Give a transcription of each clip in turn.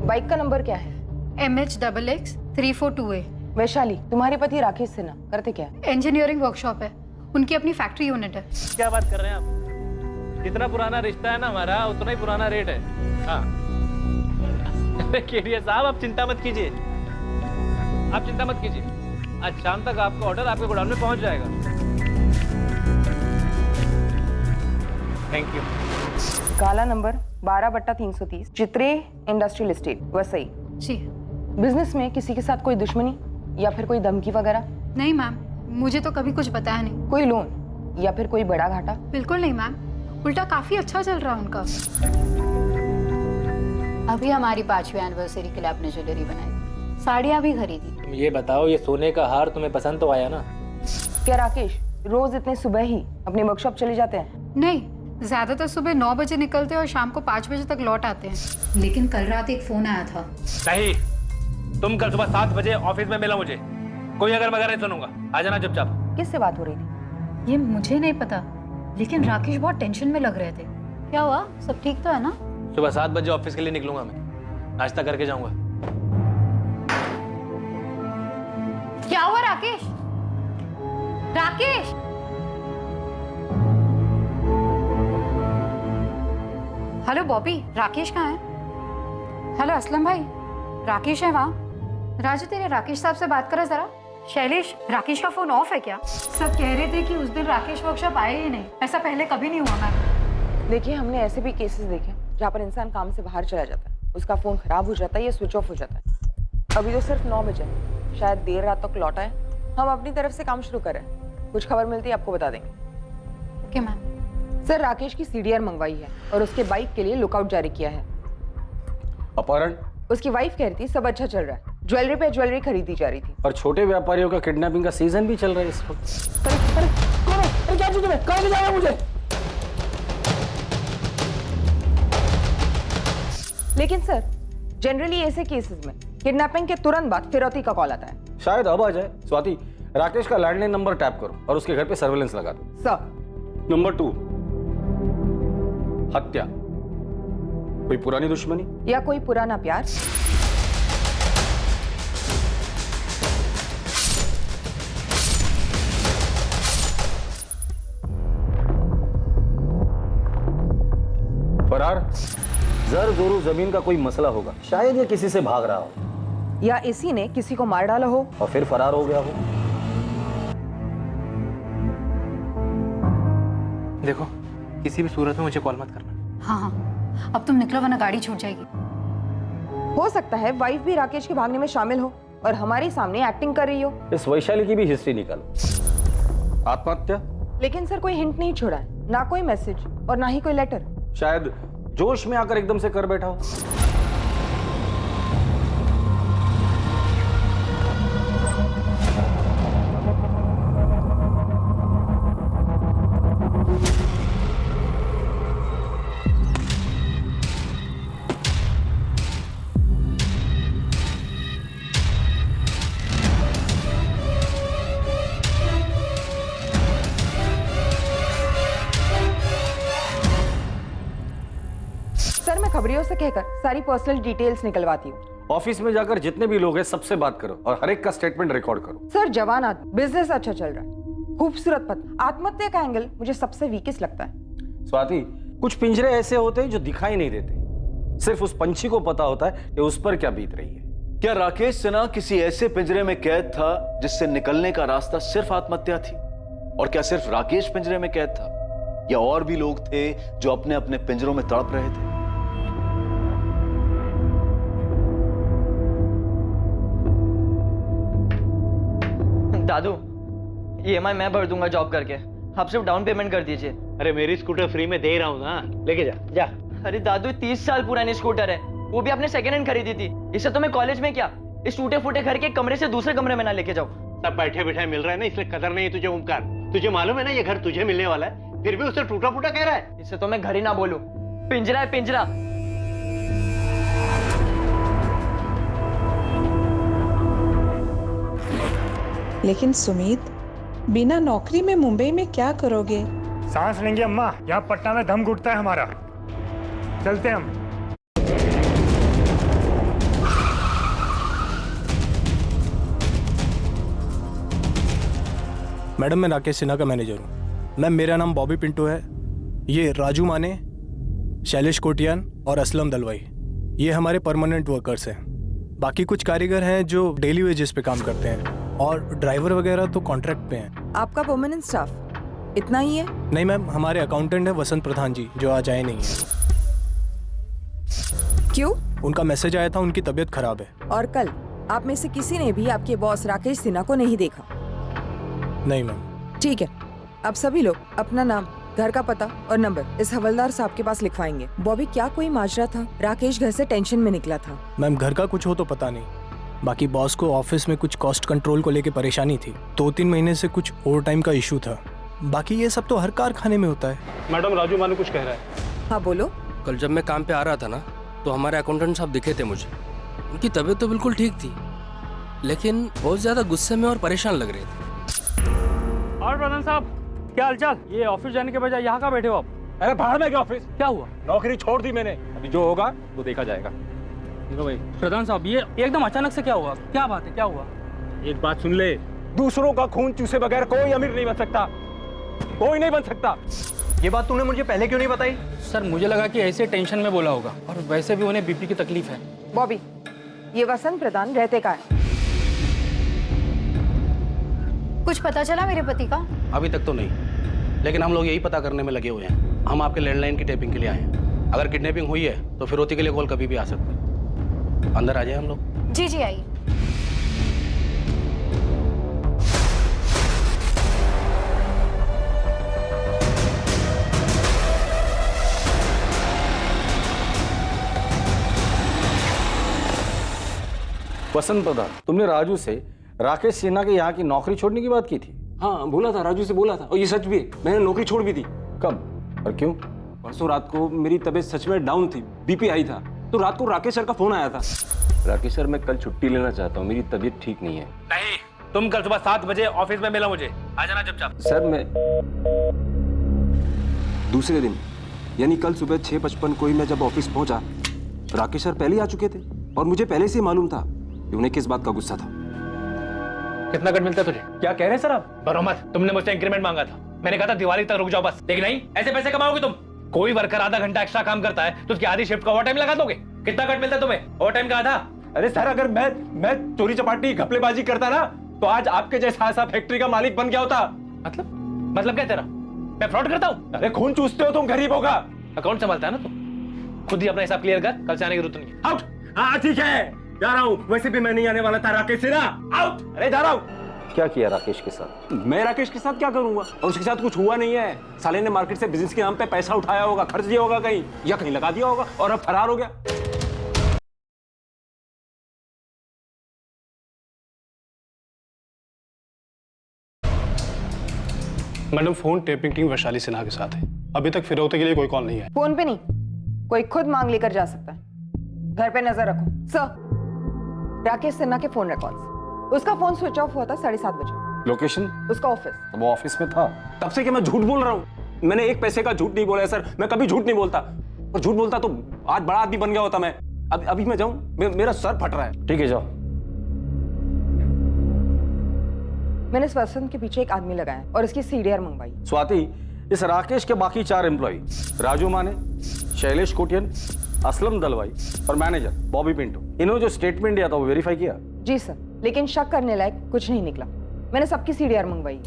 Bike का number क्या है? MH XX 342A। वैशाली, तुम्हारे पति राकेश सिन्हा करते क्या है? इंजीनियरिंग वर्कशॉप है, उनकी अपनी फैक्ट्री यूनिट है। क्या बात कर रहे हैं आप? जितना पुराना रिश्ता है ना हमारा, उतना ही पुराना रेट है। हाँ। केडिया साहब, आप चिंता मत कीजिए, आप चिंता मत कीजिए। आज शाम तक आपका ऑर्डर आपके गोडाउन में पहुंच जाएगा। Thank you. काला नंबर 12/330, चित्रे इंडस्ट्रियल एस्टेट, वसई। जी। बिजनेस में किसी के साथ कोई दुश्मनी या फिर कोई धमकी वगैरह? नहीं मैम, मुझे तो कभी कुछ बताया नहीं। कोई लोन या फिर कोई बड़ा घाटा? बिल्कुल नहीं मैम, उल्टा काफी अच्छा चल रहा है उनका। अभी हमारी 5वीं एनिवर्सरी के लिए आपने ज्वेलरी बनाई, साड़ियाँ भी खरीदी। तुम ये बताओ, ये सोने का हार तुम्हें पसंद तो आया ना? क्या राकेश रोज इतने सुबह ही अपनी वर्कशॉप चले जाते हैं? नहीं, ज्यादातर सुबह 9 बजे निकलते हैं और शाम को 5 बजे तक लौट आते हैं। लेकिन कल रात एक फोन आया था। नहीं, तुम कल सुबह 7 बजे ऑफिस में मिलो मुझे। कोई अगर मगर नहीं सुनूंगा, आ जाना चुपचाप। किससे बात हो रही थी? ये मुझे नहीं पता, लेकिन राकेश बहुत टेंशन में लग रहे थे। क्या हुआ, सब ठीक तो है ना? सुबह 7 बजे ऑफिस के लिए निकलूंगा मैं, नाश्ता करके जाऊंगा। क्या हुआ राकेश? राकेश! हेलो बॉबी, राकेश कहाँ है? हेलो असलम भाई, राकेश है वहाँ? राजू, तेरे राकेश साहब से बात करो जरा। शैलेश, राकेश का फोन ऑफ है क्या? सब कह रहे थे कि उस दिन राकेश वर्कशॉप आए ही नहीं। ऐसा पहले कभी नहीं हुआ मैम। देखिए, हमने ऐसे भी केसेस देखे जहाँ पर इंसान काम से बाहर चला जाता है, उसका फोन खराब हो जाता है या स्विच ऑफ हो जाता है। अभी तो सिर्फ 9 बजे, शायद देर रात तक लौटा है। हम अपनी तरफ से काम शुरू करें, कुछ खबर मिलती है आपको बता देंगे। Okay ma'am. सर, राकेश की CDR मंगवाई है और उसके बाइक के लिए लुकआउट जारी किया है। अपहरण? उसकी वाइफ कह रही थी सब अच्छा चल रहा है, ज्वेलरी पे ज्वेलरी खरीदी जा रही थी। और छोटे व्यापारियों का किडनैपिंग का सीजन भी चल रहा है इस वक्त। क्या चीज है? कहाँ ले जाना मुझे? लेकिन सर, जनरली ऐसे केसेस में किडनैपिंग के तुरंत बाद फिरौती का कॉल आता है। शायद अब आ जाए। स्वाति, राकेश का लैंडलाइन नंबर टैप करो और उसके घर पे सर्वेलेंस लगा दो। सर। नंबर 2, हत्या। कोई पुरानी दुश्मनी या कोई पुराना प्यार? फरार? जर जोरू जमीन का कोई मसला होगा, शायद ये किसी से भाग रहा हो या इसी ने किसी को मार डाला हो और फिर फरार हो गया हो। देखो, किसी भी सूरत में मुझे कॉल मत करना। हाँ हाँ, अब तुम निकलो वरना गाड़ी छूट जाएगी। हो सकता है वाइफ भी राकेश के भागने में शामिल हो और हमारे सामने एक्टिंग कर रही हो। इस वैशाली की भी हिस्ट्री निकालो। आत्महत्या? लेकिन सर, कोई हिंट नहीं छोड़ा है, ना कोई मैसेज और ना ही कोई लेटर। शायद जोश में आकर एकदम से कर बैठा हो। सर, मैं खबरियों से कहकर सारी पर्सनल डिटेल्स निकलवाती हूँ। ऑफिस में जाकर जितने भी लोग हैं सबसे बात करो और हर एक का स्टेटमेंट रिकॉर्ड करो। सर, जवान आदमी, बिजनेस अच्छा चल रहा है, खूबसूरत पद। आत्महत्या का एंगल मुझे सबसे वीकेस्ट लगता है। स्वाति, कुछ पिंजरे ऐसे होते हैं जो दिखाई नहीं देते, सिर्फ उस पंछी को पता होता है कि उस पर क्या बीत रही है। क्या राकेश सिन्हा किसी ऐसे पिंजरे में कैद था जिससे निकलने का रास्ता सिर्फ आत्महत्या थी? और क्या सिर्फ राकेश पिंजरे में कैद था या और भी लोग थे जो अपने अपने पिंजरों में तड़प रहे थे? दादू, EMI मैं भर दूंगा जॉब करके, आप सिर्फ डाउन पेमेंट कर दीजिए। अरे मेरी स्कूटर फ्री में दे रहा हूँ ना, लेके जा जा। अरे दादू, 30 साल पुरानी स्कूटर है, वो भी आपने सेकेंड हैंड खरीदी थी। इससे तो मैं कॉलेज में क्या, इस टूटे फूटे घर के कमरे से दूसरे कमरे में ना लेके जाऊँ। सब बैठे बैठे मिल रहा है ना, इसलिए कदर नहीं है तुझे। ओमकार, तुझे मालूम है ना ये घर तुझे मिलने वाला है, फिर भी उसे टूटा फूटा कह रहा है। इससे तो मैं घर ही ना बोलूं, पिंजरा है पिंजरा। लेकिन सुमित, बिना नौकरी में मुंबई में क्या करोगे? सांस लेंगे अम्मा, यहाँ पटना में दम घुटता है हमारा। चलते हम। मैडम मैं राकेश सिन्हा का मैनेजर हूँ। मैम मेरा नाम बॉबी पिंटो है। ये राजू माने, शैलेश कोटियान और असलम दलवाई ये हमारे परमानेंट वर्कर्स हैं। बाकी कुछ कारीगर हैं जो डेली वेजेस पे काम करते हैं और ड्राइवर वगैरह तो कॉन्ट्रैक्ट पे हैं। आपका परमानेंट स्टाफ इतना ही है? नहीं मैम, हमारे अकाउंटेंट है वसंत प्रधान जी जो आज आए नहीं हैं। क्यों? उनका मैसेज आया था, उनकी तबीयत खराब है। और कल आप में से किसी ने भी आपके बॉस राकेश सिन्हा को नहीं देखा? नहीं मैम। ठीक है, अब सभी लोग अपना नाम, घर का पता और नंबर इस हवलदार साहब के पास लिखवाएंगे। बॉबी क्या कोई माजरा था? राकेश घर से टेंशन में निकला था। मैम घर का कुछ हो तो पता नहीं, बाकी बॉस को ऑफिस में कुछ कॉस्ट कंट्रोल को लेके परेशानी थी। 2-3 महीने से कुछ ओवर टाइम का इशू था। बाकी ये सब तो हर कारखाने में होता है। मैडम राजू मानू कुछ कह रहा है। हाँ बोलो। कल जब मैं काम पे आ रहा था ना तो हमारे अकाउंटेंट साहब दिखे थे मुझे। उनकी तबीयत तो बिल्कुल ठीक थी लेकिन बहुत ज्यादा गुस्से में और परेशान लग रहे थे। और प्रधान साहब क्या हालचाल? ये ऑफिस जाने के बजाय यहाँ का बैठे हो आप? अरे बाहर में क्या ऑफिस? क्या हुआ? नौकरी छोड़ दी मैंने, अभी जो होगा वो देखा जाएगा। देखो भाई प्रधान साहब, ये एकदम अचानक से क्या हुआ? क्या बात है, क्या हुआ? एक बात सुन ले, दूसरों का खून चूसे बगैर कोई अमीर नहीं बन सकता, कोई नहीं बन सकता। ये बात तूने मुझे पहले क्यों नहीं बताई? सर मुझे लगा कि ऐसे टेंशन में बोला होगा, और वैसे भी उन्हें बीपी की तकलीफ है। बॉबी, ये वसंत प्रधान रहते का है? कुछ पता चला मेरे पति का? अभी तक तो नहीं, लेकिन हम लोग यही पता करने में लगे हुए हैं। हम आपके लैंडलाइन की टैपिंग के लिए आए हैं। अगर किडनैपिंग हुई है तो फिरौती के लिए कॉल कभी भी आ सकता है। अंदर आ जाए हम लोग। जी जी आइए। वसंत प्रधान, तुमने राजू से राकेश सिन्हा के यहाँ की नौकरी छोड़ने की बात की थी? हाँ बोला था, राजू से बोला था, और ये सच भी है। मैंने नौकरी छोड़ भी दी। कब और क्यों? परसों रात को मेरी तबीयत सच में डाउन थी, बीपी आई था, तो रात को राकेश सर का फोन आया था। राकेश सर, मैं कल छुट्टी लेना चाहता हूँ, मेरी तबीयत ठीक नहीं है। नहीं, तुम कल सुबह 7 बजे ऑफिस में मिला मुझे, आ जाना चुपचाप। सर मैं दूसरे दिन यानी कल सुबह 6:55 को ही मैं जब ऑफिस पहुंचा, राकेश सर पहले ही आ चुके थे और मुझे पहले से मालूम था कि उन्हें किस बात का गुस्सा था। कितना कट मिलता है तुझे? क्या कह रहे हैं सर आप? बरो मत, तुमने मुझसे इंक्रीमेंट मांगा था, मैंने कहा था दिवाली तक रुक जाओ बस, लेकिन नहीं, ऐसे पैसे कमाओगे तुम। कोई वर्कर आधा घंटा एक्स्ट्रा काम करता है तो उसकी आधी शिफ्ट का ओवर टाइम लगा दोगे। कितना कट मिलता है तुम्हें ओवर टाइम का आधा? अरे सर, अगर मैं चोरी चपाटी घपलेबाजी करता ना तो आज आपके जैसा ऐसा फैक्ट्री का मालिक बन गया होता। मतलब क्या तेरा? मैं फ्रॉड करता हूँ? अरे खून चूसते हो तुम, गरीबों का। अकाउंट संभालता है ना तुम, खुद ही अपना हिसाब क्लियर कर, कल से आने की जरूरत नहीं है। आउट। हाँ ठीक है, जा रहा हूँ। वैसे भी मैं नहीं आने वाला था राकेश सिन्हा। आउट। अरे जा रहा हूँ। क्या किया राकेश के साथ? मैं राकेश के साथ क्या करूंगा, और उसके साथ कुछ हुआ नहीं है। साले ने मार्केट से बिजनेस के नाम पे पैसा उठाया होगा, खर्च दिया होगा कहीं, या कहीं लगा दिया होगा और अब फरार हो गया। Madam phone tapping team Vaishali Sinha के साथ है। अभी तक फिरौती के लिए कोई कॉल नहीं है। फोन पे नहीं, कोई खुद मांग लेकर जा सकता है। घर पे नजर रखो। सर, राकेश सिन्हा के फोन रिकॉर्ड्स। उसका फोन स्विच ऑफ हुआ था 7:30 बजे। लोकेशन? उसका ऑफिस। वो ऑफिस में था। तब से कि मैं झूठ बोल रहा हूँ? मैंने एक पैसे का झूठ नहीं बोला है सर, मैं कभी झूठ नहीं बोलता। और झूठ बोलता तो आज बड़ा आदमी बन गया होता मैं। अभी मैं जाऊं, मेरा सर फट रहा है। ठीक है जाओ। मैंने इस वसंत के पीछे एक आदमी लगाया और इसकी सीडीआर मंगवाई। स्वाति, इस राकेश के बाकी 4 एम्प्लॉय राजू माने, शैलेश कोटियन, असलम दलवाई और मैनेजर बॉबी पिंटो, इन्होंने जो स्टेटमेंट दिया था वो वेरीफाई किया? जी सर, लेकिन शक करने लायक कुछ नहीं निकला। मैंने सबकी सीडीआर मंगवाई।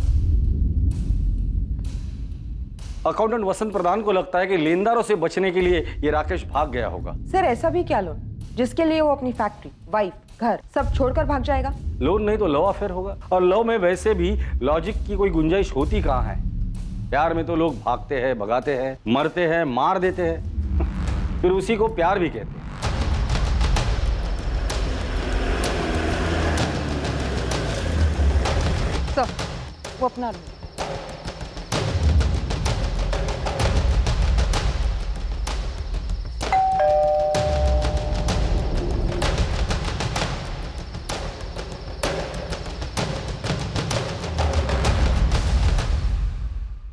अकाउंटेंट वसंत प्रधान को लगता है कि लेनदारों से बचने के लिए ये राकेश भाग गया होगा। सर ऐसा भी क्या लोन जिसके लिए वो अपनी फैक्ट्री, वाइफ, घर सब छोड़कर भाग जाएगा? लोन नहीं तो लव अफेयर होगा, और लव में वैसे भी लॉजिक की कोई गुंजाइश होती कहाँ है। प्यार में तो लोग भागते हैं, भगाते हैं, मरते हैं, मार देते हैं, फिर उसी को प्यार भी कहते हैं। सर, वो अपना लो।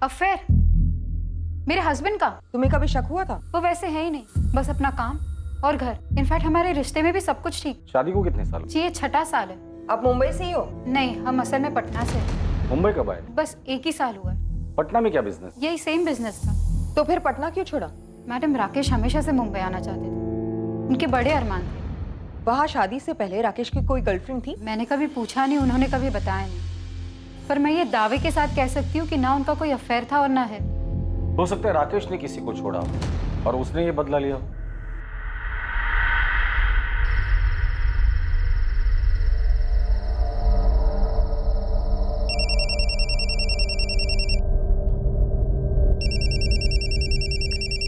अफेयर मेरे हस्बैंड का? तुम्हें कभी शक हुआ था? वो वैसे है ही नहीं, बस अपना काम और घर। इनफैक्ट हमारे रिश्ते में भी सब कुछ ठीक। शादी को कितने साल? जी ये 6ठा साल है। आप मुंबई से ही हो? नहीं, हम असल में पटना से। मुंबई कब आए? बस 1 ही साल हुआ है। पटना में क्या बिजनेस? यही सेम बिजनेस था। तो फिर पटना क्यों छोड़ा? मैडम, राकेश हमेशा से मुंबई आना चाहते थे, उनके बड़े अरमान थे। वहाँ शादी से पहले राकेश की कोई गर्लफ्रेंड थी? मैंने कभी पूछा नहीं, उन्होंने कभी बताया नहीं, पर मैं ये दावे के साथ कह सकती हूँ कि ना उनका कोई अफेयर था और ना है। हो सकता है राकेश ने किसी को छोड़ा हो और उसने ये बदला लिया हो।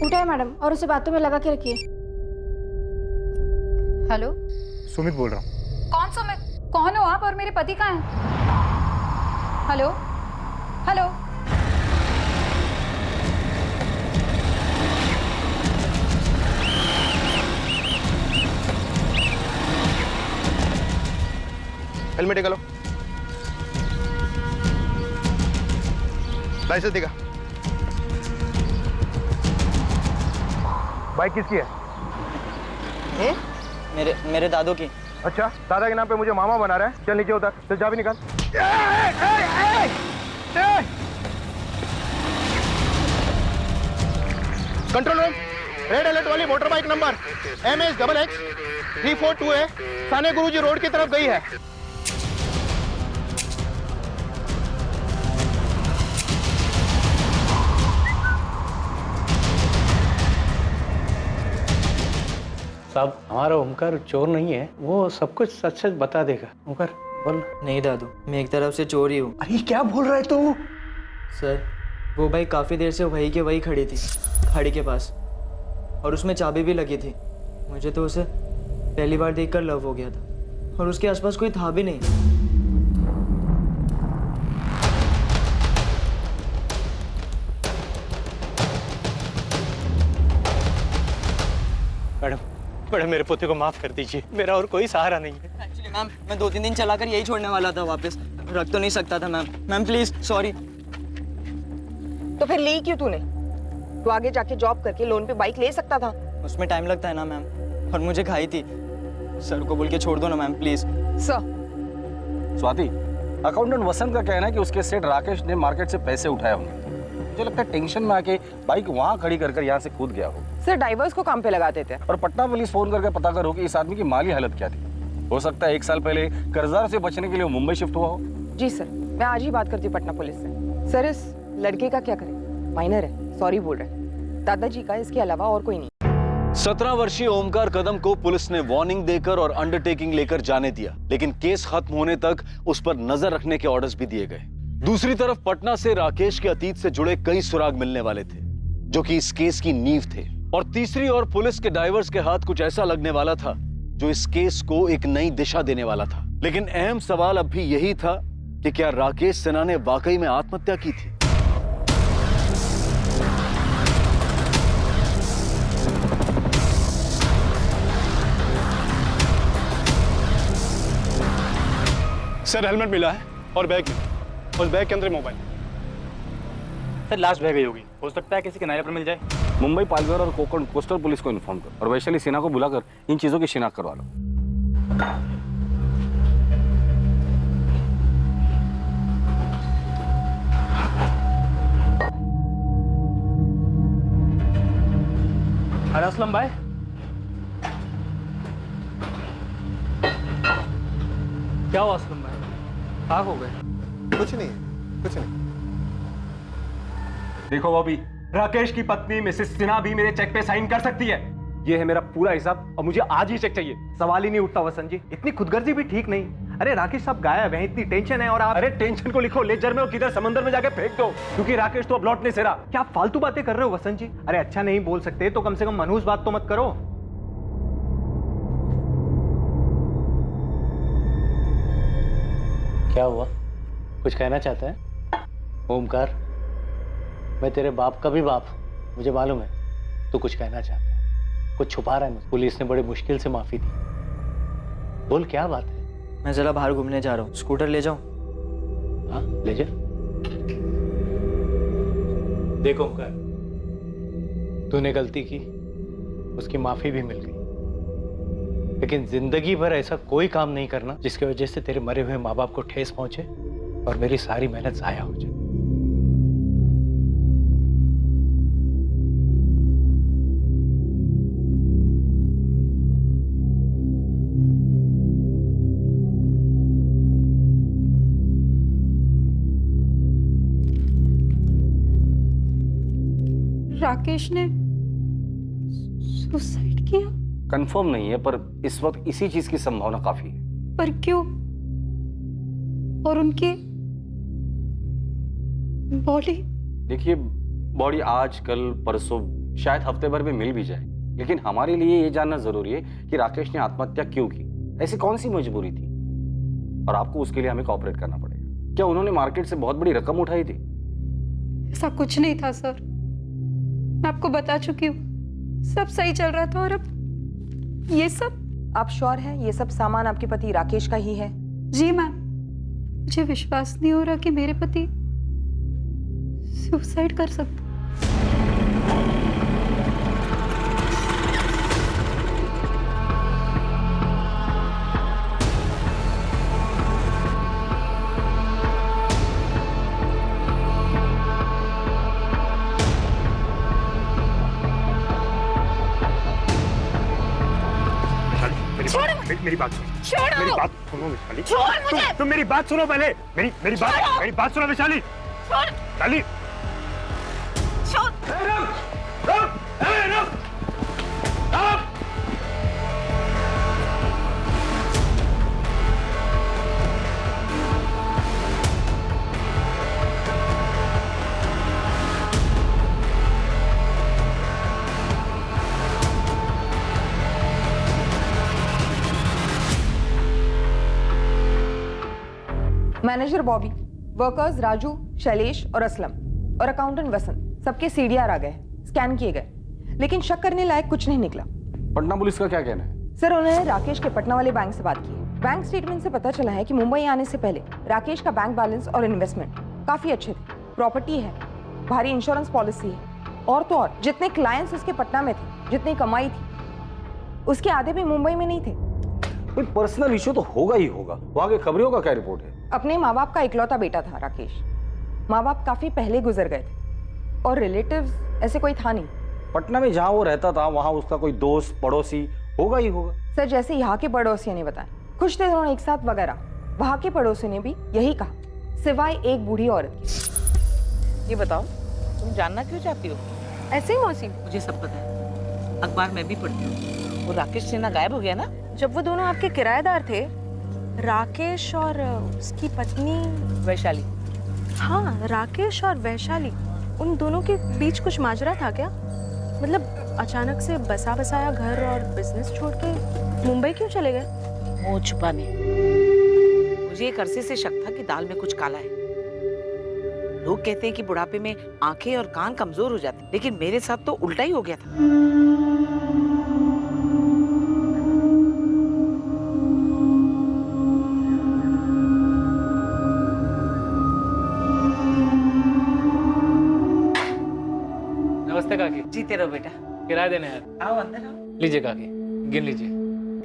उठा है मैडम, और उसे बातों में लगा के रखिए। हेलो, सुमित बोल रहा हूँ। कौन सुमित? कौन हो आप और मेरे पति कहाँ हैं? Hello hello. हेलमेट निकालो, लाइसेंस दिखा। बाइक किसकी है? मेरे दादू की। अच्छा, दादा के नाम पे मुझे मामा बना रहा है। चल नीचे उतर, चल चाबी निकाल। कंट्रोल रूम, रेड अलर्ट वाली motor bike number MS XX 342 है, साने गुरुजी रोड की तरफ गई है। साहब, हमारा ओमकार चोर नहीं है, वो सब कुछ सच सच बता देगा। ओमकार बोल। नहीं दादू, मैं एक तरफ से चोर ही हूँ। अरे क्या बोल रहा है तू? सर, वो बाइक काफ़ी देर से वही के वही खड़ी थी, खाड़ी के पास, और उसमें चाबी भी लगी थी। मुझे तो उसे पहली बार देखकर लव हो गया था, और उसके आसपास कोई था भी नहीं। मैडम, मेरे पोते को माफ कर दीजिए, मेरा और कोई सहारा नहीं है। एक्चुअली मैम, मैं 2-3 दिन चलाकर यही छोड़ने वाला था, वापस रख तो नहीं सकता था मैम। Ma'am please, sorry. तो फिर ली क्यों तूने? तू आगे जाके जॉब करके लोन पे बाइक ले सकता था। उसमें टाइम लगता है ना मैम, और मुझे खाई थी। सर को बोल के छोड़ दो ना ma'am, please. Sir, Swati, accountant Vasant का कहना है कि उसके सेठ राकेश ने मार्केट से पैसे उठाए होंगे। मुझे लगता है टेंशन में आके बाइक वहां खड़ी कर यहाँ से कूद गया हो। सर ड्राइवर्स को काम पे लगाते थे। और पटना पुलिस फोन करके पता करो कि इस आदमी की माली हालत क्या थी। हो सकता है 1 साल पहले कर्जदार से बचने के लिए वो मुंबई शिफ्ट हुआ हो। जी सर, मैं आज ही बात करती हूँ पटना पुलिस से। सर, इस लड़के का क्या करें? माइनर है, सॉरी बोल रहे हैं। दादाजी का इसके अलावा और कोई नहीं। 17 वर्षीय ओमकार कदम को पुलिस ने वार्निंग देकर और अंडरटेकिंग लेकर जाने दिया, लेकिन केस खत्म होने तक उस पर नजर रखने के ऑर्डर्स भी दिए गए। दूसरी तरफ पटना से राकेश के अतीत से जुड़े कई सुराग मिलने वाले थे, जो कि इस केस की नींव थे। और तीसरी ओर पुलिस के डाइवर्स के हाथ कुछ ऐसा लगने वाला था जो इस केस को एक नई दिशा देने वाला था। लेकिन अहम सवाल अब भी यही था कि क्या राकेश सिन्हा ने वाकई में आत्महत्या की थी? सर, हेलमेट मिला है और बैग भी। उस बैग के अंदर मोबाइल। सर, लास्ट बैग होगी, हो सकता है किसी के नारे पर मिल जाए। मुंबई, पालघर और कोकण कोस्टल पुलिस को इन्फॉर्म करो और वैशाली सिन्हा को बुलाकर इन चीजों की शिनाख्त करवा लो। अरे असलम भाई, क्या हुआ असलम भाई? आग हो गए? कुछ नहीं, कुछ नहीं। देखो बॉबी, राकेश की पत्नी मिसेस सिन्हा भी मेरे चेक पे साइन कर सकती है। ये है मेरा पूरा हिसाब और मुझे आज ही चेक चाहिए। सवाल ही नहीं उठता वसंत जी, इतनी खुदगर्जी भी ठीक नहीं। अरे राकेश साहब गायब हैं, इतनी टेंशन है और आप। अरे टेंशन को लिखो लेजर में और किधर समंदर में जाके फेंक दो, क्योंकि राकेश तो अब लौट नहीं रहा। क्या आप फालतू बातें कर रहे हो वसंत जी? अरे अच्छा नहीं बोल सकते तो कम से कम मनहूस बात तो मत करो। क्या हुआ? कुछ कहना चाहता है ओमकार? मैं तेरे बाप का भी बाप हूं, मुझे मालूम है तू कुछ कहना चाहता है, कुछ छुपा रहा है मुझे। पुलिस ने बड़ी मुश्किल से माफी दी, बोल क्या बात है? मैं जरा बाहर घूमने जा रहा हूँ, स्कूटर ले जाऊं? हाँ ले जा। देखो ओमकार, तूने गलती की, उसकी माफी भी मिल गई, लेकिन जिंदगी भर ऐसा कोई काम नहीं करना जिसकी वजह से तेरे मरे हुए माँ बाप को ठेस पहुंचे और मेरी सारी मेहनत जाया हो जाए। राकेश ने सुसाइड किया? कंफर्म नहीं है, पर इस वक्त इसी चीज की संभावना काफी है। पर क्यों? और उनकी बॉडी? देखिए, बॉडी आज कल परसों शायद हफ्ते भर में मिल भी जाए, लेकिन हमारे लिए ये जानना जरूरी है कि राकेश ने आत्महत्या क्यों की, ऐसी कौन सी मजबूरी थी, और आपको उसके लिए हमें कोऑपरेट करना पड़ेगा। क्या उन्होंने मार्केट से बहुत बड़ी रकम उठाई थी? ऐसा कुछ नहीं था सर, मैं आपको बता चुकी हूँ, सब सही चल रहा था और अब ये सब। आप श्योर हैं ये सब सामान आपके पति राकेश का ही है? जी मैम, मुझे विश्वास नहीं हो रहा कि मेरे पति सुसाइड कर सकते। मेरी बात सुनो। छोड़ो। मेरी बात सुनो वैशाली। छोड़ मुझे। तुम मेरी बात सुनो पहले। मेरी बात सुनो वैशाली। छोड़। वैशाली। छोड़। मैनेजर बॉबी, वर्कर्स राजू, शैलेश और असलम और अकाउंटेंट वसंत सबके सीडीआर आ गए, स्कैन किए गए, लेकिन शक करने लायक कुछ नहीं निकला। पटना पुलिस का क्या कहना है? सर, उन्होंने राकेश के पटना वाले बैंक से बात की है। बैंक स्टेटमेंट से पता चला है कि मुंबई आने से पहले राकेश का बैंक बैलेंस और इन्वेस्टमेंट काफी अच्छे थे, प्रॉपर्टी है, भारी इंश्योरेंस पॉलिसी है, और तो और जितने क्लाइंट्स उसके पटना में थे, जितनी कमाई थी, उसके आधे भी मुंबई में नहीं थे। कोई पर्सनल इशू तो होगा ही होगा। वहां के खबरियों का क्या रिपोर्ट है? अपने माँ बाप का इकलौता बेटा था राकेश। माँ बाप काफी पहले गुजर गए थे और रिलेटिव्स ऐसे कोई था नहीं। पटना में जहां वो रहता था वहां उसका कोई दोस्त पड़ोसी होगा ही होगा। सर, जैसे यहाँ के पड़ोसियों ने बताया, कुछ थे दोनों एक साथ वगैरह, वहां के पड़ोसियों ने भी यही कहा, सिवाय एक बूढ़ी औरत की। ये बताओ, तुम जानना क्यों चाहती हो? ऐसे ही मौसी? मुझे सब पता है, अखबार में भी पढ़ती हूँ। वो राकेश सिन्हा गायब हो गया ना? जब वो दोनों आपके किराएदार थे, राकेश और उसकी पत्नी वैशाली। हाँ, राकेश और वैशाली, उन दोनों के बीच कुछ माजरा था क्या? मतलब अचानक से बसा बसाया घर और बिजनेस छोड़ के मुंबई क्यों चले गए? मुंह छुपाने। मुझे एक अरसे से शक था कि दाल में कुछ काला है। लोग कहते हैं कि बुढ़ापे में आंखें और कान कमजोर हो जाते, लेकिन मेरे साथ तो उल्टा ही हो गया था। नमस्ते काकी। जीते रहो बेटा। किराया देने यार। आओ अंदर आओ। लीजिए काकी, गिन लीजिए।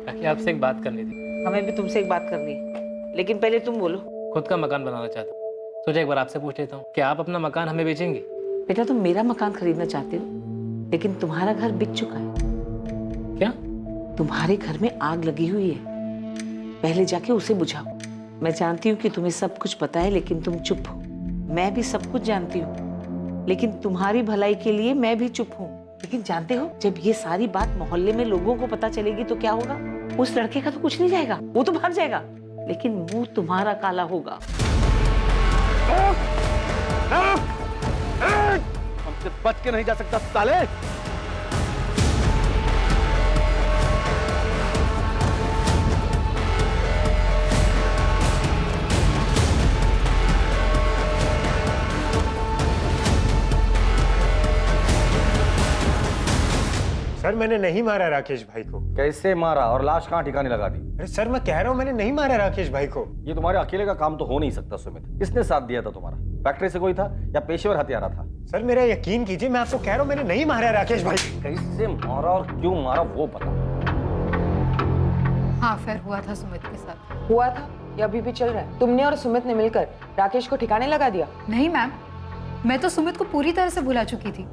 काकी, आपसे एक बात करनी थी। हमें भी तुमसे एक बात करनी है, लेकिन पहले तुम बोलो। खुद का मकान बनाना चाहता हूँ, सोचा एक बार आपसे पूछ लेता हूँ, क्या आप अपना मकान हमें बेचेंगे? बेटा, तुम मेरा मकान खरीदना चाहते हो, लेकिन तुम्हारा घर बिक चुका है। क्या? तुम्हारे घर में आग लगी हुई है, पहले जाके उसे बुझाओ। मैं जानती हूँ कि तुम्हें सब कुछ पता है, लेकिन तुम चुप हो। मैं भी सब कुछ जानती हूँ, लेकिन तुम्हारी भलाई के लिए मैं भी चुप हूँ। लेकिन जानते हो, जब ये सारी बात मोहल्ले में लोगों को पता चलेगी तो क्या होगा? उस लड़के का तो कुछ नहीं जाएगा, वो तो भाग जाएगा, लेकिन मुंह तुम्हारा काला होगा। हमसे बच के नहीं जा सकता साले। सर, मैंने नहीं मारा राकेश भाई को। कैसे मारा और लाश कहाँ ठिकाने लगा दी? अरे सर, मैं कह रहा हूँ मैंने नहीं मारा राकेश भाई को। ये तुम्हारे अकेले का काम तो हो नहीं सकता सुमित। किसने साथ दिया था तुम्हारा? फैक्ट्री से कोई था या पेशेवर हत्यारा था? सर, मेरा यकीन कीजिए, मैं आपको कह रहा हूँ मैंने नहीं मारा राकेश भाई। कैसे मारा और क्यों मारा वो पता। हाँ, अफेयर हुआ था सुमित के साथ। हुआ था ये अभी भी चल रहा है? तुमने और सुमित ने मिलकर राकेश को ठिकाने लगा दिया? नहीं मैम, मैं तो सुमित को पूरी तरह से भुला चुकी थी।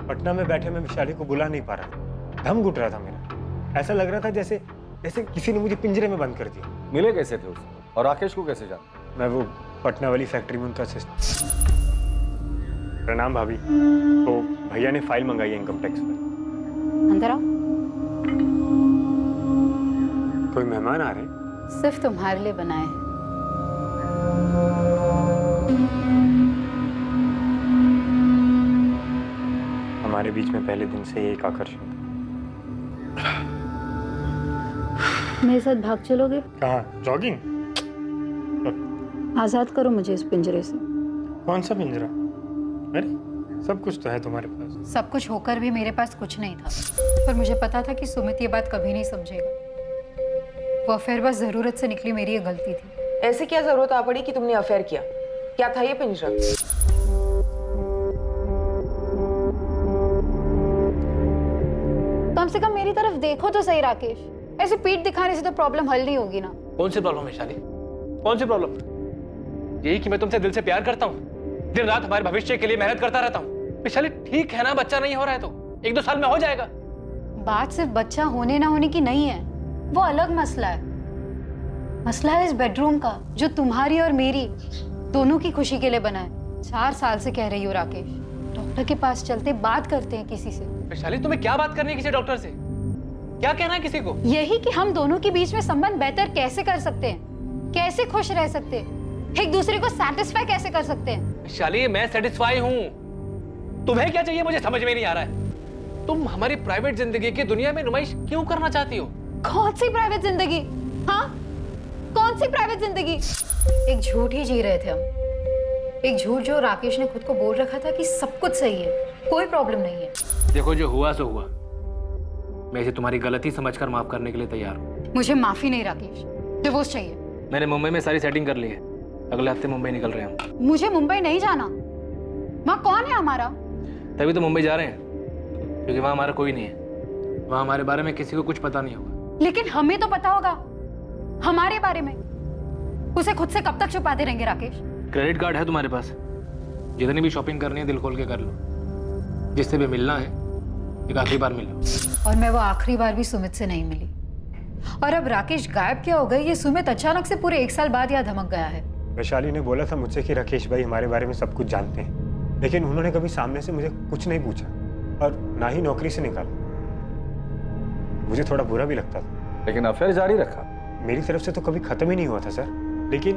पटना में बैठे मैं विशाली को बुला नहीं पा रहा, दम घुट रहा था मेरा। ऐसा लग रहा था जैसे जैसे किसी ने मुझे पिंजरे में बंद कर दिया। मिले कैसे थे उससे और राकेश को कैसे जानते? मैं वो पटना वाली फैक्ट्री में उनका असिस्टेंट। प्रणाम भाभी। तो भैया ने फाइल मंगाई है इनकम टैक्स पर। अंदर आओ। कोई मेहमान आ रहे हैं? सिर्फ तुम्हारे लिए बनाए हैं। हमारे बीच में पहले दिन से एक आकर्षण था। मेरे साथ भाग चलोगे? कहाँ? जॉगिंग? आजाद करो मुझे इस पिंजरे से। कौन सा पिंजरा? अरे सब कुछ तो है तुम्हारे पास। सब कुछ होकर भी मेरे पास कुछ नहीं था, पर मुझे पता था कि सुमित ये बात कभी नहीं समझेगा। वो अफेयर बस जरूरत से निकली, मेरी ये गलती थी। ऐसे क्या जरूरत आ पड़ी कि तुमने अफेयर किया? क्या था ये पिंजरा? कम से कम मेरी तरफ देखो तो सही राकेश, ऐसे पीठ दिखाने से तो प्रॉब्लम हल नहीं होगी ना। कौन सी प्रॉब्लम है शाली? कौन सी प्रॉब्लम? यही कि मैं तुमसे दिल से प्यार करता हूँ, दिन रात हमारे भविष्य के लिए मेहनत करता रहता हूँ। विशाली ठीक है ना, बच्चा नहीं हो रहा है तो 1-2 साल में हो जाएगा। बात सिर्फ बच्चा होने ना होने की नहीं है, वो अलग मसला है। मसला है इस बेडरूम का, जो तुम्हारी और मेरी दोनों की खुशी के लिए बना है। 4 साल से कह रही हो राकेश, डॉक्टर के पास चलते बात करते हैं किसी से। विशाली तुम्हें क्या बात करनी है किसी डॉक्टर से? क्या कहना है किसी को? यही कि हम दोनों के बीच में संबंध बेहतर कैसे कर सकते हैं, कैसे खुश रह सकते हैं, एक दूसरे को सेटिस्फाई कैसे कर सकते हैं। विशाली मैं सेटिस्फाई हूँ, तुम्हें क्या चाहिए मुझे समझ में नहीं आ रहा है। तुम हमारी प्राइवेट जिंदगी की दुनिया में नुमाइश क्यों करना चाहती हो? कौन सी प्राइवेट जिंदगी? हाँ, कौन सी प्राइवेट जिंदगी? एक झूठ ही जी रहे थे हम, एक झूठ जो राकेश ने खुद को बोल रखा था कि सब कुछ सही है, कोई प्रॉब्लम नहीं है। देखो जो हुआ सो हुआ, मैं इसे तुम्हारी गलती समझकर माफ करने के लिए तैयार हूँ। मुझे माफी नहीं राकेश, डिवोर्स चाहिए। मैंने मुंबई में सारी सेटिंग कर ली है, अगले हफ्ते मुंबई निकल रहे हैं हम। मुझे मुंबई नहीं जाना, वहाँ कौन है हमारा? तभी तो मुंबई जा रहे हैं, क्योंकि वहाँ हमारा कोई नहीं है, वहाँ हमारे बारे में किसी को कुछ पता नहीं होगा। लेकिन हमें तो पता होगा हमारे बारे में, उसे खुद से कब तक छुपाते रहेंगे राकेश? क्रेडिट कार्ड है तुम्हारे पास, जितनी भी शॉपिंग करनी है दिल खोल के कर लो, जिससे भी मिलना है एक आखिरी बार मिलो। और मैं वो आखिरी बार भी सुमित से नहीं मिली, और अब राकेश गायब क्या हो गए ये सुमित अचानक से पूरे 1 साल बाद यहाँ धमक गया है। वैशाली ने बोला था मुझसे कि राकेश भाई हमारे बारे में सब कुछ जानते हैं, लेकिन उन्होंने कभी सामने से मुझे कुछ नहीं पूछा और ना ही नौकरी से निकाला। मुझे थोड़ा बुरा भी लगता था। लेकिन अफेयर जारी रखा? मेरी तरफ से तो कभी खत्म ही नहीं हुआ था सर, लेकिन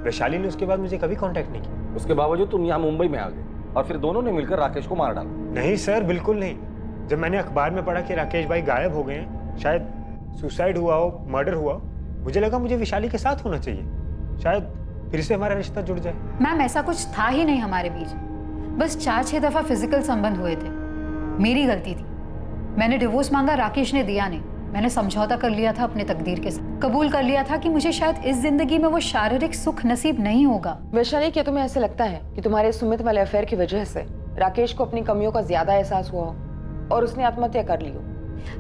वैशाली ने उसके बाद मुझे कभी कांटेक्ट नहीं किया। उसके बावजूद तुम यहाँ मुंबई में आ गए और फिर दोनों ने मिलकर राकेश को मार डाला? नहीं सर, बिल्कुल नहीं। जब मैंने अखबार में पढ़ा कि राकेश भाई गायब हो गए हैं, शायद सुसाइड हुआ हो, मर्डर हुआ हो, मुझे लगा मुझे विशाली के साथ होना चाहिए, शायद फिर से हमारा रिश्ता जुड़ जाए। मैम ऐसा कुछ था ही नहीं हमारे बीच, बस 4-6 दफा फिजिकल संबंध हुए थे। मेरी गलती थी, मैंने डिवोर्स मांगा, राकेश ने दिया नहीं। मैंने समझौता कर लिया था अपने तकदीर के साथ, कबूल कर लिया था कि मुझे शायद इस जिंदगी में वो शारीरिक सुख नसीब नहीं होगा। वैशाली, क्या तुम्हें ऐसे लगता है कि तुम्हारे सुमित वाले अफेयर की वजह से राकेश को अपनी कमियों का ज्यादा एहसास हुआ हो और उसने आत्महत्या कर ली हो?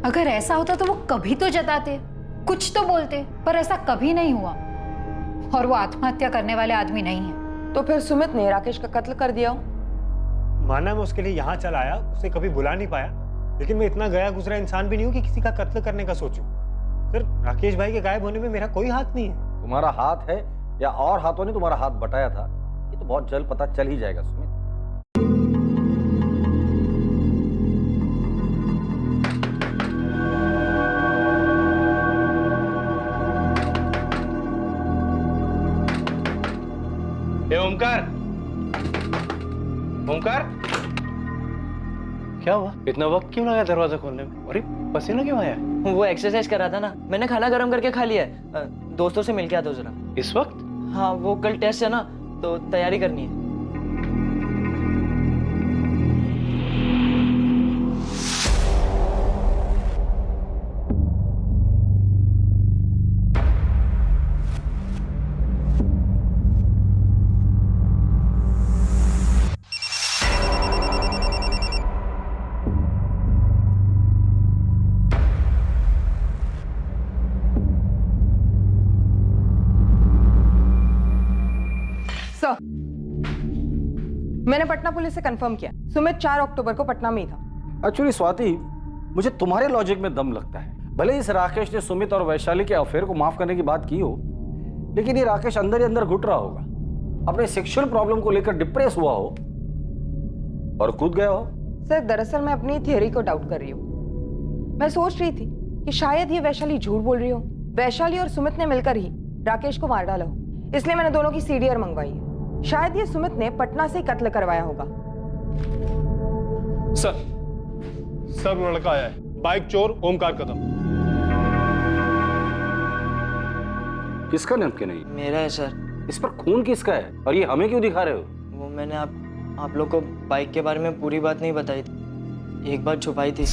अगर ऐसा होता तो वो कभी तो जताते, कुछ तो बोलते, पर ऐसा कभी नहीं हुआ, और वो आत्महत्या करने वाले आदमी नहीं है। तो फिर सुमित ने राकेश का कत्ल कर दिया हो? माना मैं उसके लिए यहाँ चला आया, उसे कभी बुला नहीं पाया, लेकिन मैं इतना गया गुजरा इंसान भी नहीं हूँ कि किसी का कत्ल करने का सोचूं। सर, राकेश भाई के गायब होने में मेरा कोई हाथ नहीं है। तुम्हारा हाथ है या और हाथों ने तुम्हारा हाथ बटाया था, ये तो बहुत जल्द पता चल ही जाएगा सुमित। ओमकार, ओमकार, क्या हुआ? इतना वक्त क्यों लगा दरवाजा खोलने में? अरे पसीना क्यों आया? वो एक्सरसाइज कर रहा था ना, मैंने खाना गर्म करके खा लिया है। दोस्तों से मिल के आता हूँ जरा। इस वक्त? हाँ, वो कल टेस्ट है ना, तो तैयारी करनी है। मैंने पटना पुलिस से कंफर्म किया, सुमित 4 अक्टूबर को पटना में ही था। एक्चुअली स्वाति, मुझे तुम्हारे लॉजिक में दम लगता है। भले इस राकेश ने सुमित और वैशाली के अफेयर को माफ करने की बात की हो, लेकिन ये राकेश अंदर ही अंदर घुट रहा होगा, अपने सेक्सुअल प्रॉब्लम को लेकर डिप्रेस हुआ हो और कूद गया हो। सर दरअसल मैं अपनी थियरी को डाउट कर रही हूँ। मैं सोच रही थी कि शायद ये वैशाली झूठ बोल रही हो, वैशाली और सुमित ने मिलकर ही राकेश को मार डाला हो, इसलिए मैंने दोनों की सीडीआर मंगवाई है। शायद ये सुमित ने पटना से ही कत्ल करवाया होगा। सर लड़का आया है, बाइक चोर ओमकार कदम। किसका नाम क्या नहीं? मेरा है सर। इस पर खून किसका है और ये हमें क्यों दिखा रहे हो? वो मैंने आप लोग को बाइक के बारे में पूरी बात नहीं बताई थी, एक बात छुपाई थी।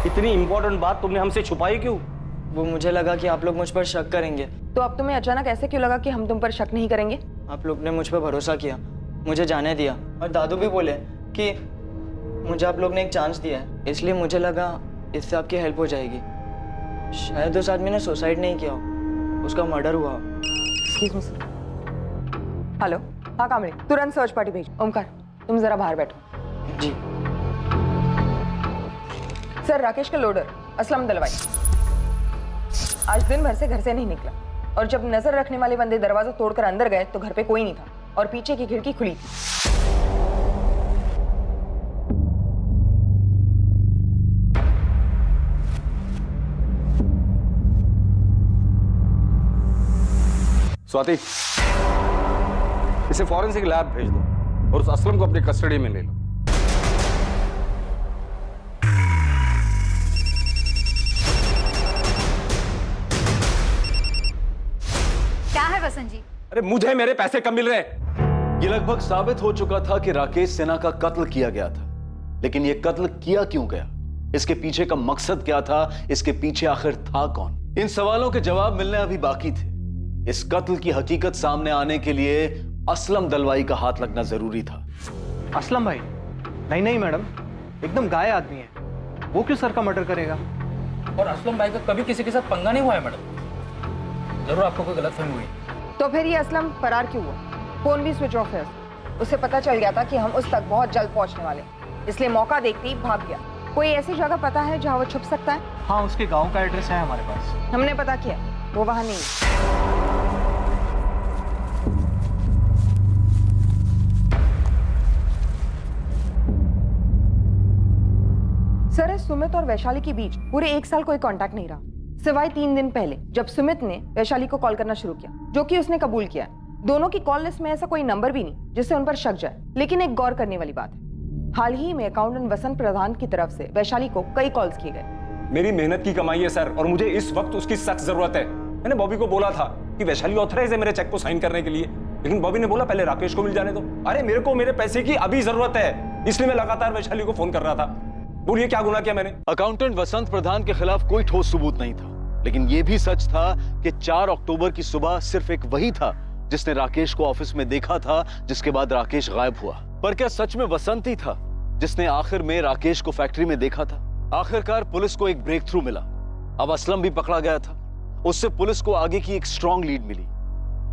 इतनी इंपॉर्टेंट बात तुमने हमसे छुपाई क्यों? वो मुझे लगा कि आप लोग मुझ पर शक करेंगे। तो अब तुम्हें अचानक ऐसे क्यों लगा कि हम तुम पर शक नहीं करेंगे? आप लोग ने मुझ पर भरोसा किया, मुझे जाने दिया, और दादू भी बोले कि मुझे आप लोग ने एक चांस दिया है, इसलिए मुझे लगा इससे आपकी हेल्प हो जाएगी। शायद उस आदमी ने सुसाइड नहीं किया हो, उसका मर्डर हुआ। Excuse me sir. हेलो, हाँ कामड़ी, तुरंत सर्च पार्टी भेज। ओमकार तुम जरा बाहर बैठो। जी सर, राकेश का लोडर असलम दलवाई आज दिन भर से घर से नहीं निकला, और जब नजर रखने वाले बंदे दरवाजा तोड़कर अंदर गए तो घर पे कोई नहीं था और पीछे की खिड़की खुली थी। स्वाति, इसे फॉरेंसिक लैब भेज दो और उस असलम को अपनी कस्टडी में ले लो। क्या है वसंत जी? अरे मुझे मेरे पैसे कम मिल रहे हैं। ये लगभग साबित हो चुका था कि राकेश सिन्हा का कत्ल किया गया था, लेकिन ये कत्ल किया क्यों गया, इसके पीछे का मकसद क्या था, इसके पीछे आखिर था कौन? इन सवालों के जवाब मिलने अभी बाकी थे। इस कत्ल की हकीकत सामने आने के लिए असलम दलवाई का हाथ लगना जरूरी था। असलम भाई? नहीं नहीं मैडम, एकदम गाय आदमी है, वो क्यों सर का मर्डर करेगा? और असलम भाई का कभी किसी के साथ पंगा नहीं हुआ है मैडम, जरूर आपको कोई गलतफहमी हुई। तो फिर ये असलम फरार क्यों हुआ? फोन भी स्विच ऑफ है, उसे पता चल गया था कि हम उस तक बहुत जल्द पहुंचने वाले, इसलिए मौका देखते ही भाग गया। कोई ऐसी जगह पता है जहां वो छुप सकता है? हाँ, उसके गांव का एड्रेस है हमारे पास। हमने पता किया, वो वहां नहीं है। सर, सुमित और वैशाली के बीच पूरे 1 साल कोई कांटेक्ट नहीं रहा, सिवाय 3 दिन पहले जब सुमित ने वैशाली को कॉल करना शुरू किया, जो कि उसने कबूल किया। दोनों की कॉल लिस्ट में ऐसा कोई नंबर भी नहीं जिससे उन पर शक जाए। लेकिन एक गौर करने वाली बात है, हाल ही में अकाउंटेंट वसंत प्रधान की तरफ से वैशाली को कई कॉल्स किए गए। मेरी मेहनत की कमाई है सर, और मुझे इस वक्त उसकी सख्त जरूरत है। मैंने बॉबी को बोला था कि वैशाली ऑथराइज है मेरे चेक को साइन करने के लिए, लेकिन बॉबी ने बोला पहले राकेश को मिल जाने दो। अरे मेरे को मेरे पैसे की अभी जरूरत है, इसलिए मैं लगातार वैशाली को फोन कर रहा था। बोलिए क्या गुनाह किया मैंने? अकाउंटेंट वसंत प्रधान के खिलाफ कोई ठोस सबूत नहीं था, लेकिन यह भी सच था कि 4 अक्टूबर की सुबह सिर्फ एक वही था जिसने राकेश को ऑफिस में देखा था, जिसके बाद राकेश गायब हुआ। पर क्या सच में वसंत ही था जिसने आखिर में राकेश को फैक्ट्री में देखा था? आखिरकार पुलिस को एक ब्रेक थ्रू मिला, अब असलम भी पकड़ा गया था। उससे पुलिस को आगे की एक स्ट्रॉन्ग लीड मिली,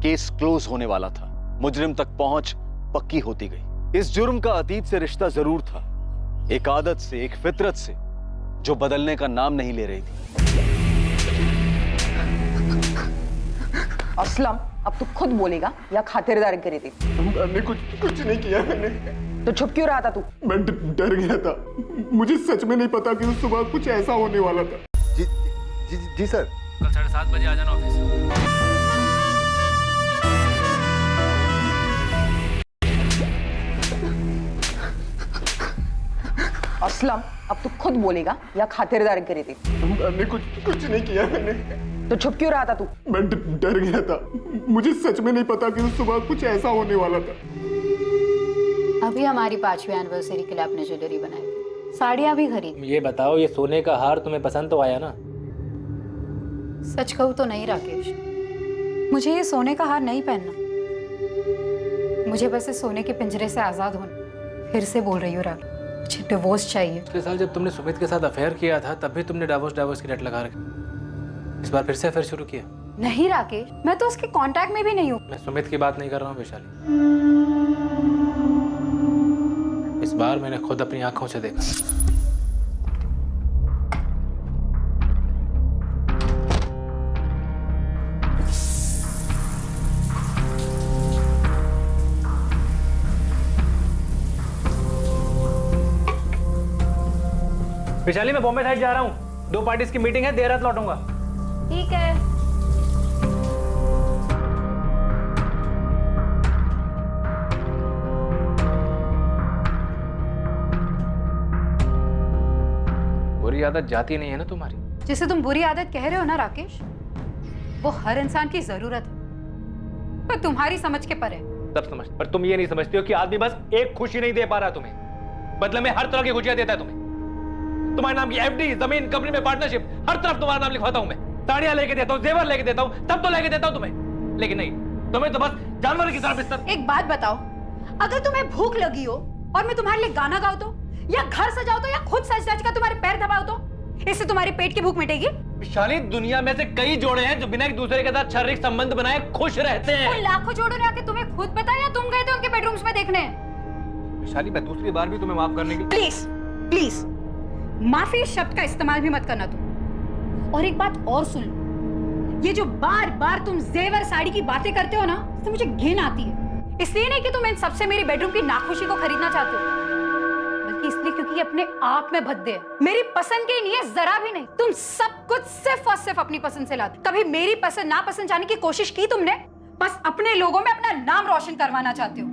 केस क्लोज होने वाला था, मुजरिम तक पहुंच पक्की होती गई। इस जुर्म का अतीत से रिश्ता जरूर था, एक आदत से, एक फितरत से, जो बदलने का नाम नहीं ले रही थी। असलम, अब तू खुद बोलेगा या खातिरदारी करी थी? मैंने कुछ नहीं किया। मैंने तो छुप क्यों रहा था तू? मैं डर गया था, मुझे सच में नहीं पता कि उस सुबह कुछ ऐसा होने वाला था। जी सर। कल 7:30 बजे आ जाना ऑफिस। असलम, अब तू खुद बोलेगा या खातिरदारी करी थी? मैंने कुछ नहीं किया। मैंने तो छुप क्यों रहा था तू? मैं डर गया था, मुझे सच में नहीं पता कि उस सुबह कुछ ऐसा होने वाला था। अभी हमारी 5वीं एनिवर्सरी के लिए आपने ज्वेलरी बनाई थी, साड़ियाँ भी खरीदी। ये बताओ, ये सोने का हार तुम्हें पसंद तो आया ना? सच कहूँ तो नहीं राकेश, मुझे ये सोने का हार नहीं पहनना। मुझे बस इस सोने के पिंजरे से आजाद होना। फिर से बोल रही हूँ राकेश, मुझे डिवोर्स चाहिए। पिछले साल जब तुमने सुमित के साथ अफेयर किया था तब भी तुमने डाइवोर्स की रट लगा रखी। इस बार फिर से अफेयर शुरू किया? नहीं राकेश, मैं तो उसके कांटेक्ट में भी नहीं हूँ। मैं सुमित की बात नहीं कर रहा हूँ वैशाली। इस बार मैंने खुद अपनी आंखों से देखा। वैशाली मैं बॉम्बे साइड जा रहा हूँ, 2 पार्टीज की मीटिंग है, देर रात लौटूंगा। ठीक है। बुरी आदत जाती नहीं है ना तुम्हारी। जिसे तुम बुरी आदत कह रहे हो ना राकेश, वो हर इंसान की जरूरत है, पर तुम्हारी समझ के परे। सब समझ, पर तुम ये नहीं समझती हो कि आदमी बस एक खुशी नहीं दे पा रहा तुम्हें, बदले में हर तरह की खुशियां देता है तुम्हें। तुम्हारे नाम की एफडी, जमीन, कंपनी में पार्टनरशिप, हर तरफ तुम्हारा नाम लिखवाता हूं मैं। साड़ियां लेके देता हूं, जेवर लेके देता हूं, सब तो लेके देता हूं तुम्हें, लेकिन नहीं, तुम्हें तो बस जानवर की तरह बिस्तर। एक बात बताओ, अगर तुम्हें भूख लगी हो और मैं तुम्हारे लिए गाना गाऊं तो, या घर सजाऊं तो, या खुद सज सज कर तुम्हारे पैर दबाऊं तो, इससे तुम्हारी पेट की भूख मिटेगी? विशाली, दुनिया में से कई जोड़े हैं जो बिना एक दूसरे के साथ शारीरिक संबंध बनाए खुश रहते हैं। उन लाखों जोड़ों ने आके तुम्हें खुद बताया या तुम गए थे उनके बेडरूम्स में देखने? विशाली, मैं दूसरी बार भी तुम्हें माफ करने की। प्लीज प्लीज, माफी शब्द का इस्तेमाल भी मत करना तुम। और एक बात और सुन लो, ये जो बार बार तुम जेवर साड़ी की बातें करते हो ना, तो मुझे घिन आती है। इसलिए नहीं कि तुम इन सबसे मेरी बेडरूम की नाखुशी को खरीदना चाहते हो, बल्कि इसलिए क्योंकि ये अपने आप में भद्दे है, मेरी पसंद के नहीं है, जरा भी नहीं। तुम सब कुछ सिर्फ और सिर्फ अपनी पसंद से लाते। कभी मेरी पसंद ना पसंद जाने की कोशिश की तुमने? बस अपने लोगों में अपना नाम रोशन करवाना चाहते हो।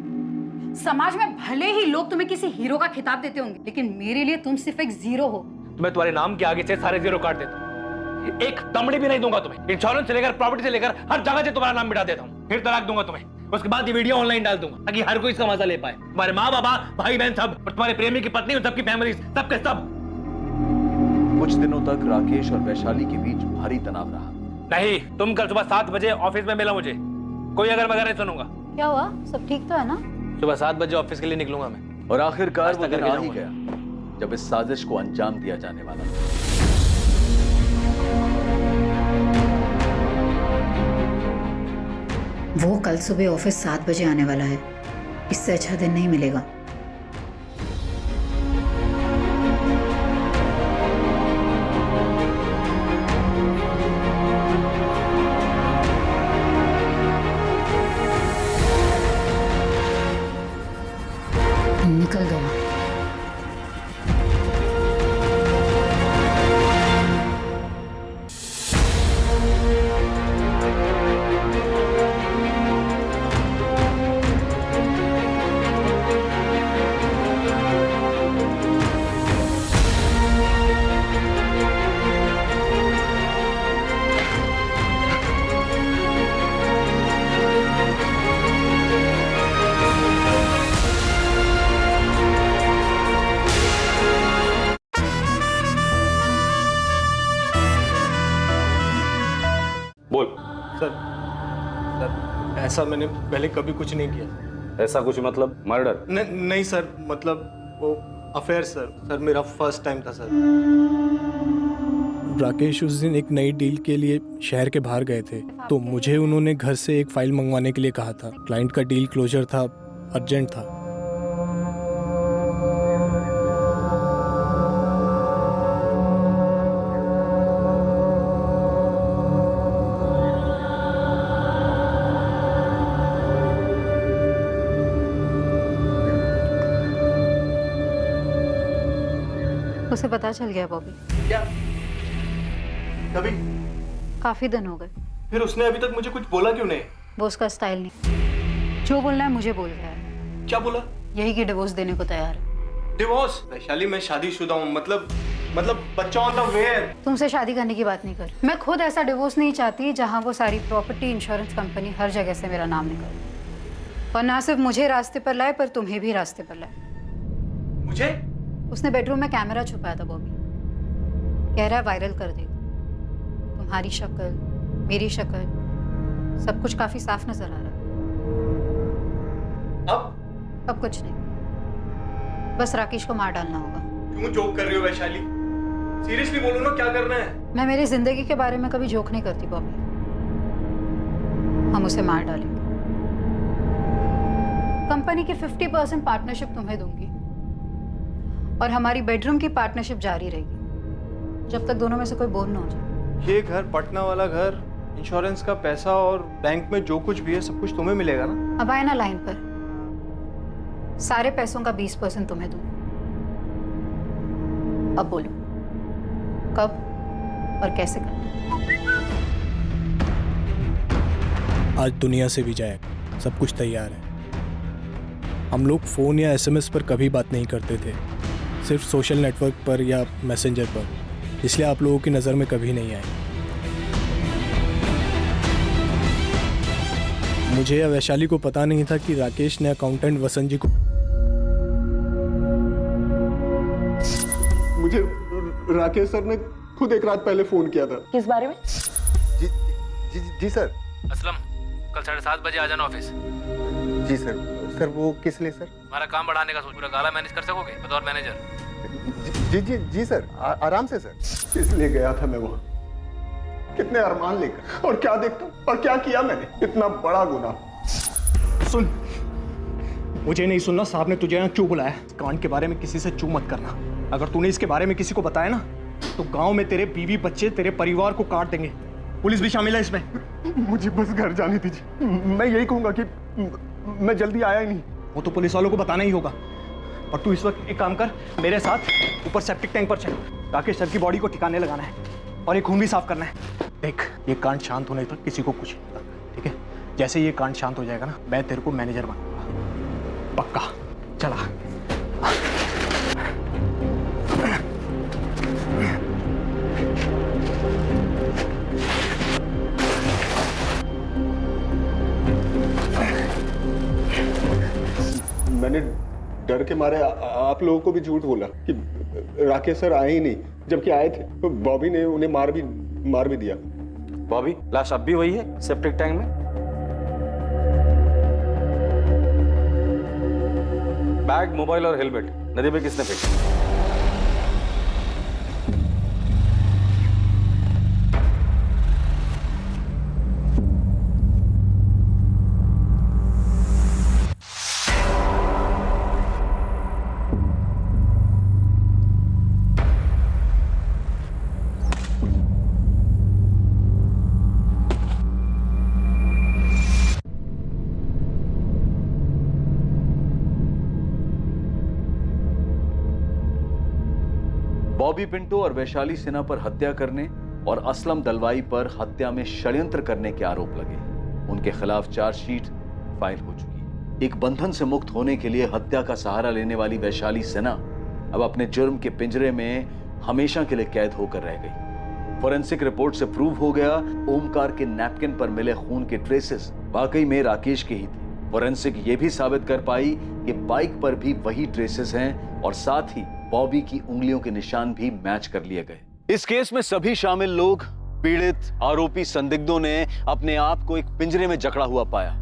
समाज में भले ही लोग तुम्हें किसी हीरो का खिताब देते होंगे, लेकिन मेरे लिए तुम सिर्फ एक जीरो हो। मैं तुम्हारे नाम के आगे से सारे जीरो काट देता हूँ, एक तमड़ी भी नहीं दूंगा तुम्हें। इंश्योरेंस से लेकर प्रॉपर्टी से लेकर हर जगह से तुम्हारा नाम मिटा देता हूँ, फिर तलाक दूंगा तुम्हें। उसके बाद ये वीडियो ऑनलाइन डाल दूंगा ताकि हर कोई इसका मजा ले पाए। तुम्हारे माँ बाबा, भाई बहन सब, और तुम्हारे प्रेमी की पत्नी, सबकी फैमिली, सबके सब। कुछ दिनों तक राकेश और वैशाली के बीच भारी तनाव रहा। नहीं, तुम कल सुबह 7 बजे ऑफिस में मिला मुझे, कोई अगर मगर नहीं सुनूंगा। क्या हुआ? सब ठीक तो है ना? सुबह 7 बजे ऑफिस के लिए निकलूंगा मैं। और आखिरकार वो दिन आ ही गया जब इस साजिश को अंजाम दिया जाने वाला था। वो कल सुबह ऑफिस 7 बजे आने वाला है। इससे अच्छा दिन नहीं मिलेगा। निकल गया। बोल। सर ऐसा मैंने पहले कभी कुछ नहीं किया। ऐसा कुछ मतलब मर्डर? नहीं सर, मतलब वो अफेयर सर मेरा फर्स्ट टाइम था सर। राकेश उस दिन एक नई डील के लिए शहर के बाहर गए थे, तो मुझे उन्होंने घर से एक फाइल मंगवाने के लिए कहा था। क्लाइंट का डील क्लोजर था, अर्जेंट था। उसे पता चल गया बॉबी। क्या? कभी? काफी दिन हो गए। फिर उसने अभी तक मुझे कुछ बोला क्यों नहीं? वो उसका स्टाइल नहीं, जो बोलना है मुझे बोल गया है। क्या बोला? यही कि डिवोर्स देने को तैयार है। डिवोर्स? वैशाली मैं शादीशुदा हूँ, मतलब बच्चा ऑन द वे है। तुमसे शादी करने की बात नहीं कर। मैं खुद ऐसा डिवोर्स नहीं चाहती जहाँ वो सारी प्रॉपर्टी, इंश्योरेंस कंपनी, हर जगह से मेरा नाम निकले। और ना सिर्फ मुझे रास्ते पर लाए, पर तुम्हें भी रास्ते पर लाए। मुझे? उसने बेडरूम में कैमरा छुपाया था बॉबी, कह रहा है वायरल कर देगा। तुम्हारी शक्ल, मेरी शक्ल, सब कुछ काफी साफ नजर आ रहा है। अब कुछ नहीं, बस राकेश को मार डालना होगा। क्यों जोक कर रही हो वैशाली? सीरियसली बोलो ना, क्या करना है? मैं मेरी जिंदगी के बारे में कभी जोक नहीं करती बॉबी। हम उसे मार डालेंगे। कंपनी की 50% पार्टनरशिप तुम्हें दूंगी और हमारी बेडरूम की पार्टनरशिप जारी रहेगी जब तक दोनों में से कोई बोर ना हो जाए। ये घर, पटना वाला घर, इंश्योरेंस का पैसा और बैंक में जो कुछ भी है सब कुछ तुम्हें मिलेगा ना? अब आए ना लाइन पर, सारे पैसों का 20% तुम्हें दूंगी। अब बोलो कब और कैसे करना? आज दुनिया से भी जाएगा, सब कुछ तैयार है। हम लोग फ़ोन या SMS पर कभी बात नहीं करते थे, सिर्फ सोशल नेटवर्क पर या मैसेंजर पर, इसलिए आप लोगों की नज़र में कभी नहीं आए। मुझे या वैशाली को पता नहीं था कि राकेश ने अकाउंटेंट वसंत जी को। मुझे राकेश सर ने खुद एक रात पहले फोन किया था। किस बारे में? जी सर। असलम, कल 7:30 बजे आ जाना ऑफिस। जी सर। सर वो किस लिए सर? हमारा काम बढ़ाने का सोच, पूरा गाला मैनेज कर सकोगे बतौर मैनेजर? जी सर, आराम से सर। इसलिए गया था मैं वहाँ, कितने अरमान लेकर, और क्या देखता और क्या किया मैंने, इतना बड़ा गुनाह। सुन, मुझे नहीं सुनना, साहब ने तुझे यहाँ क्यों बुलाया? इस कांड के बारे में किसी से चू मत करना। अगर तूने इसके बारे में किसी को बताया ना तो गांव में तेरे बीवी बच्चे, तेरे परिवार को काट देंगे। पुलिस भी शामिल है इसमें। मुझे बस घर जाने दीजिए। मैं यही कहूंगा कि मैं जल्दी आया ही नहीं। वो तो पुलिस वालों को बताना ही होगा। और तू इस वक्त एक काम कर, मेरे साथ ऊपर सेप्टिक टैंक पर चल। राकेश सर की बॉडी को ठिकाने लगाना है और एक खून भी साफ करना है। देख, ये कांड शांत होने तक किसी को कुछ नहीं पता, ठीक है? जैसे ये कांड शांत हो जाएगा ना, मैं तेरे को मैनेजर बनाऊंगा, पक्का। चला। मैंने डर के मारे आप लोगों को भी झूठ बोला कि राकेश सर आए ही नहीं, जबकि आए थे। तो बॉबी ने उन्हें मार भी दिया। बॉबी, लाश अब भी वही है सेप्टिक टैंक में? बैग, मोबाइल और हेलमेट नदी में किसने फेंका? बॉबी पिंटो और वैशाली सिन्हा पर हत्या करने और असलम दलवाई पर हत्या में षड्यंत्र करने के आरोप लगे। उनके खिलाफ चार्जशीट फाइल हो चुकी। एक बंधन से मुक्त होने के लिए हत्या का सहारा लेने वाली वैशाली सिन्हा अब अपने जुर्म के पिंजरे में हमेशा के लिए कैद होकर रह गई। फोरेंसिक रिपोर्ट से प्रूव हो गया, ओमकार के नैपकिन पर मिले खून के ट्रेसेस वाकई में राकेश के ही थे। फोरेंसिक ये भी साबित कर पाई कि बाइक पर भी वही ट्रेसेस हैं और साथ ही बॉबी की उंगलियों के निशान भी मैच कर लिए गए। इस केस में सभी शामिल लोग, पीड़ित, आरोपी, संदिग्धों ने अपने आप को एक पिंजरे में जकड़ा हुआ पाया,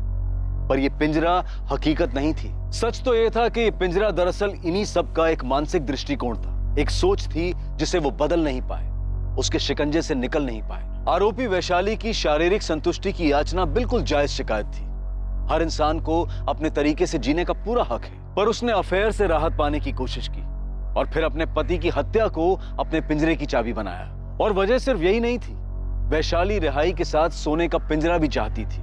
पर यह पिंजरा हकीकत नहीं थी। सच तो यह था कि पिंजरा दरअसल इन्हीं सब का एक मानसिक दृष्टिकोण था, एक सोच थी जिसे वो बदल नहीं पाए, उसके शिकंजे से निकल नहीं पाए। आरोपी वैशाली की शारीरिक संतुष्टि की याचना बिल्कुल जायज शिकायत थी। हर इंसान को अपने तरीके से जीने का पूरा हक है, पर उसने अफेयर से राहत पाने की कोशिश की और फिर अपने पति की हत्या को अपने पिंजरे की चाबी बनाया। और वजह सिर्फ यही नहीं थी, वैशाली रिहाई के साथ सोने का पिंजरा भी चाहती थी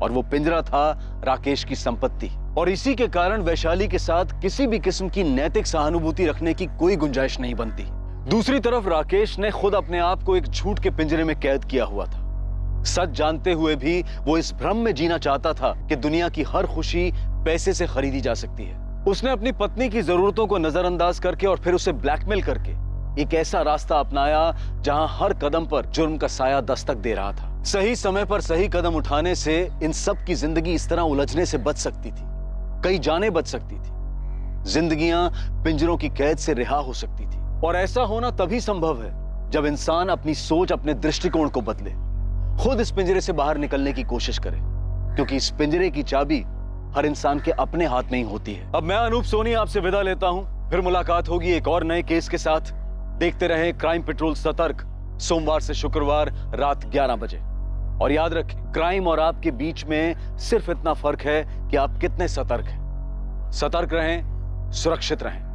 और वो पिंजरा था राकेश की संपत्ति। और इसी के कारण वैशाली के साथ किसी भी किस्म की नैतिक सहानुभूति रखने की कोई गुंजाइश नहीं बनती। दूसरी तरफ राकेश ने खुद अपने आप को एक झूठ के पिंजरे में कैद किया हुआ था। सच जानते हुए भी वो इस भ्रम में जीना चाहता था कि दुनिया की हर खुशी पैसे से खरीदी जा सकती है। उसने अपनी पत्नी की जरूरतों को नजरअंदाज करके और फिर उसे ब्लैकमेल करके एक ऐसा रास्ता अपनाया जहां हर कदम पर जुर्म का साया दस्तक दे रहा था। सही समय पर सही कदम उठाने से इन सब की जिंदगी इस तरह उलझने से बच सकती थी, कई जानें बच सकती थी, जिंदगियां पिंजरों की कैद से रिहा हो सकती थी। और ऐसा होना तभी संभव है जब इंसान अपनी सोच, अपने दृष्टिकोण को बदले, खुद इस पिंजरे से बाहर निकलने की कोशिश करे, क्योंकि इस पिंजरे की चाबी हर इंसान के अपने हाथ में ही होती है। अब मैं अनूप सोनी आपसे विदा लेता हूं, फिर मुलाकात होगी एक और नए केस के साथ। देखते रहें क्राइम पेट्रोल सतर्क, सोमवार से शुक्रवार रात 11 बजे। और याद रखें, क्राइम और आपके बीच में सिर्फ इतना फर्क है कि आप कितने सतर्क हैं। सतर्क रहें, सुरक्षित रहें।